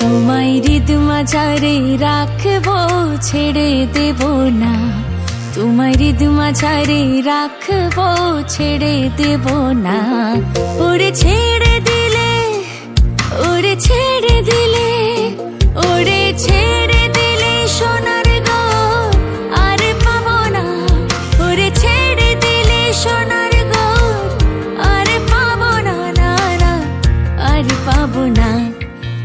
তোমায় হৃদ মাঝারে রাখবো, ছেড়ে দেব না। তোমায় হৃদ মাঝারে রাখবো, ছেড়ে দেব না। ওরে ছেড়ে দিলে, ওরে ছেড়ে দিলে, ওরে ছেড়ে দিলে সোনার গো আর পাবো না। ওরে ছেড়ে দিলে সোনার গো আর পাবো না, না না আর পাবো না।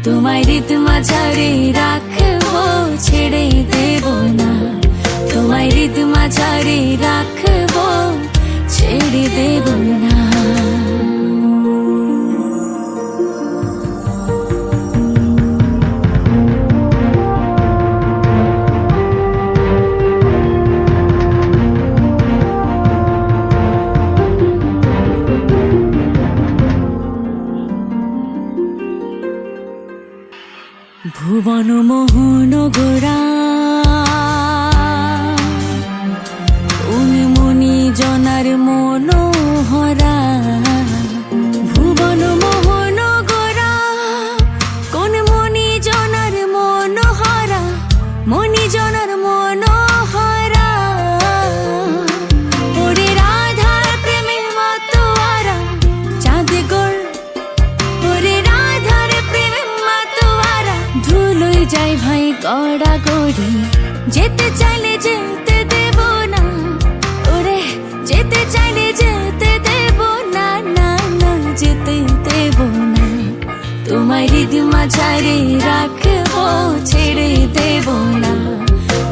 তোমায় হৃদ মাঝারে রাখবো, ছেড়ে দেব না। তোমায় হৃদ মাঝারে রাখবো, ছেড়ে দেব না। ভুবন মোহন গোরা উন্মনি জনার মনোহরা। ভুবন মোহন গোরা কোন মনি জনার মনোহরা, মনি জনার মনোহরা। ওরে রাধার প্রেমে মাতোয়ারা চাঁদ গোর, ওরে রাধার প্রেমে মাতোয়ারা। ধুলোই যাই ভাই গড়া গড়ি, যেতে চাইলে যেতে দেব না। ওরে যেতে চাইলে যেতে দেব না, না না যেতে দেব না। তোমায় হৃদ মাঝারে রাখবো, ছেড়ে দেব না।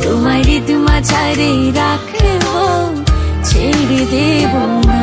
তোমায় হৃদ মাঝারে রাখবো, ছেড়ে দেব না।